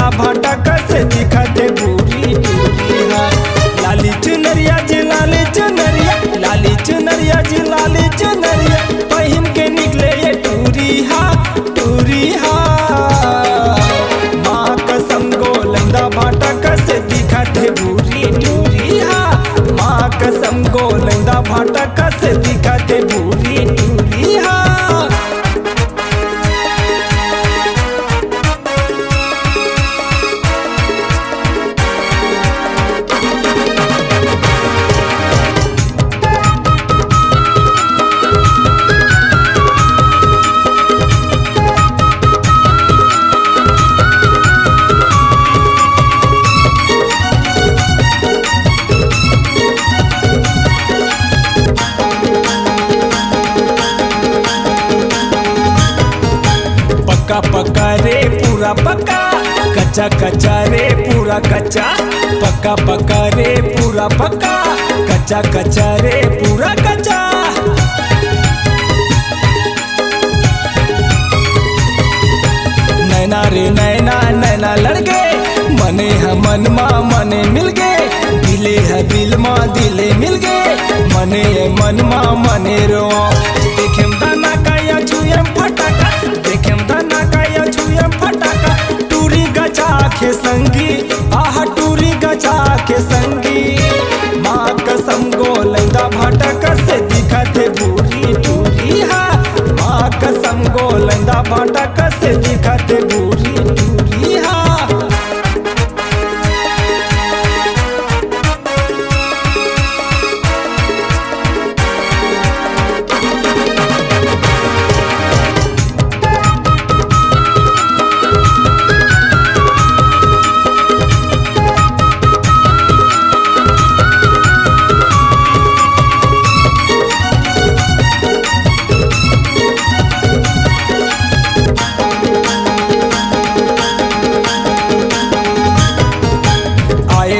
लंदा भाटा कैसे दिखते पूरी टूरी हा। लाली चुनरिया जी लाली चुनरिया, लाली चुनरिया जी लाली चुनरिया, पहन के निकले ये टूरी हा टूरी हा। माँ कसम गो लंदा भाटा कैसे दिखते पूरी टूरी हा। माँ कसम गो लंदा भाटा कैसे दिखते पूरी टूरी हा। पक्का पक्का रे पूरा पक्का, कच्चा कच्चा रे पूरा कच्चा। पक्का पक्का रे पूरा पक्का, कच्चा कच्चा रे पूरा कच्चा। नैना रे नैना नैना लड़ गए, मने है मन माँ मने मिल गए। दिले है दिल माँ दिले मिल गए, मने है मन माँ मने रो। देखेम दाना का या छुएम फटाका, देखेम दाना का या छुएम फटाका। टूरी गचा के संगी आहा टूरी गचा के संगी। माँ कसम गो लंदा भाटा कैसे दिखते पूरी टूरी हा। माँ कसम गो लंदा भाटा कैसे दिखते पूरी टूरी हा।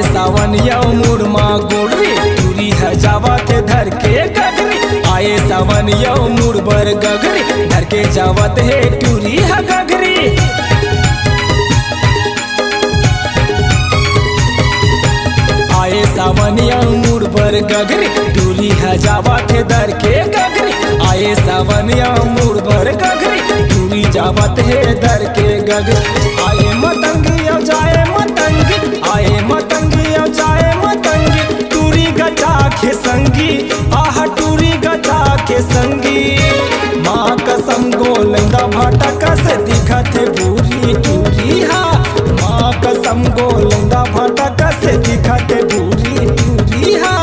सावन यौ मुड़मा गोड़री, टूरी है जावा के धर के गगरी। आए सावन यौ मुड़ बर गगरी, धर के जावत है टूरी है गगरी। आए सावन यौ मुड़ बर गगरी, टूरी है जावा के धर के गगरी। आए सावन यौ मुड़ बर गगरी, टूरी जावत है धर के गगरी। आए मतंगी यौ जाए मतंगी, आए मतंगी यौ जाए मतंगी। टूरी गचा के संगी आहा टूरी गचा के संगी। माँ कसम गो लंदा भाटा कैसे दिखते पूरी टूरी हा। माँ कसम गो लंदा भाटा कैसे दिखते पूरी टूरी हा।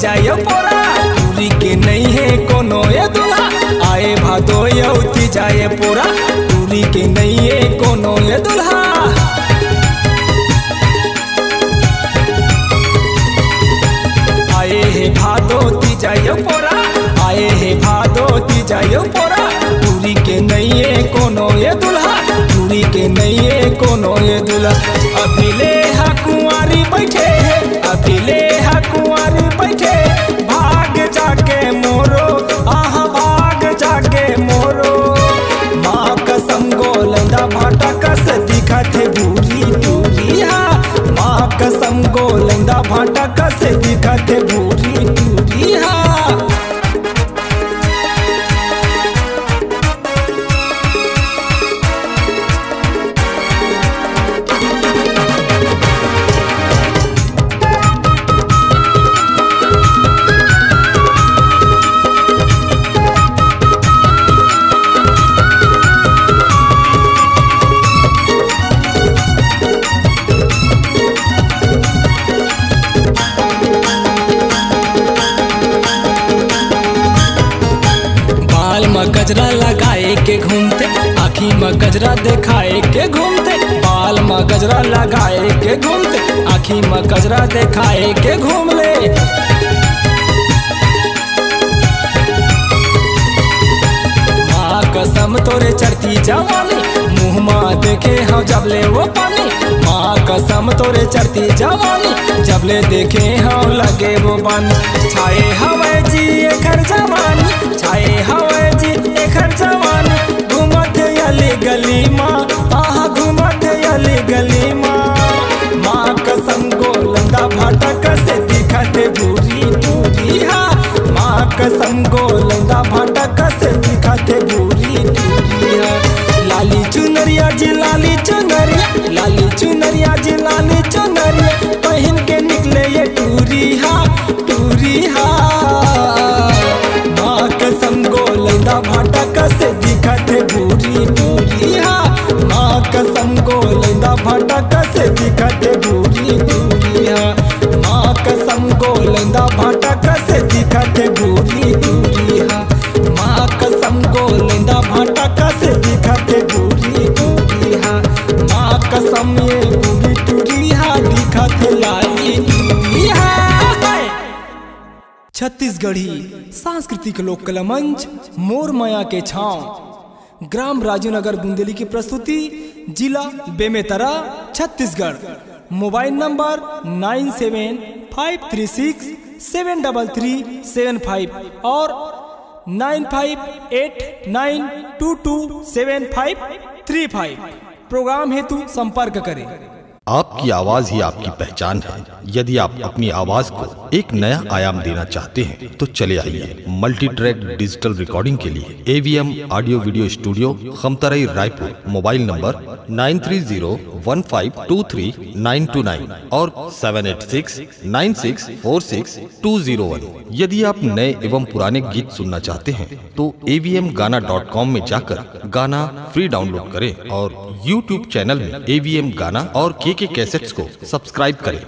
जायो पोरा टूरी के नहीं है कोनो ये दुल्हा। आए भादो यौती जाए पोरा, टूरी के नहीं है कोनो ये दुल्हा। आए है भादो ती जायो पोरा, आए है भादो ती जायो पोरा। टूरी के नहीं है कोनो ये दुल्हा, टूरी के नहीं है कोनो ये दुल्हा। अभी ले हा कुंवारी बैठे है, अभी ले हा कुंवारी बैठे। भाग जाके मोरो आहा भाग जाके मोरो। माँ कसम गो लंदा भाटा कैसे दिखते पूरी टूरी हा। माँ कसम गो लंदा भाटा कैसे दिखते पूरी टूरी हा। गजरा लगाए के घूमते, आँखी में गजरा दिखाए के घूमते, बाल में गजरा लगाए के घूमते, आँखी में गजरा दिखाए के घूम ले। माँ कसम तोरे चढ़ती जवानी, मुँह में देखे हाँ जब ले वो पानी। माँ कसम तोरे चढ़ती जवानी, जब ले देखे हाँ लगे वो पानी। छाए हवे जी एकर जवानी, छाए हवे जी एकर जवानी। घूमत अली गली माँ, आहा घूमत अली गली माँ। माँ कसम गोलंदा फाटक से दिखते भूरी दूरी हा। माँ कसम गोलंदा फाटक से दिखते भूरी दूरी हा। लाली चुनरिया जी लाली चुनरिया, लाली चुनरिया जी लाली चुनरिया, पहन के निकले ये टूरी हा टूरी हा। माँ कसम गोलंदा फाटक से दिखते भूरी दूरी हा। माँ कसम गोलंदा फाटक से दिखते भूरी दूरी हा। माँ कसम गोलंदा फाटक से दिखते भूरी दूरी हा। माँ कसम गोलंदा फाटक से दिखते भूरी दूरी हा। माँ कसम ये भूरी दूरी हा दिखते लाली दूरी हा। छत्तीसगढ़ी सांस्कृतिक लोक कला मंच मोर माया के छांव, ग्राम राजूनगर बुंदेली की प्रस्तुति, जिला बेमेतरा छत्तीसगढ़। मोबाइल नंबर 9753673375 और 9589227535। प्रोग्राम हेतु संपर्क करें। आपकी आवाज ही आपकी पहचान है। यदि आप अपनी आवाज को एक नया आयाम देना चाहते हैं तो चले आइए मल्टी ट्रैक डिजिटल रिकॉर्डिंग के लिए AVM audio video studio, Khamtarai, Raipur. Mobile number 9301523929 और 7869646201। यदि आप नए एवं पुराने गीत सुनना चाहते हैं तो avmgana.com में जाकर गाना फ्री डाउनलोड करें और YouTube चैनल में AVM गाना और KK कैसेट्स को सब्सक्राइब करें।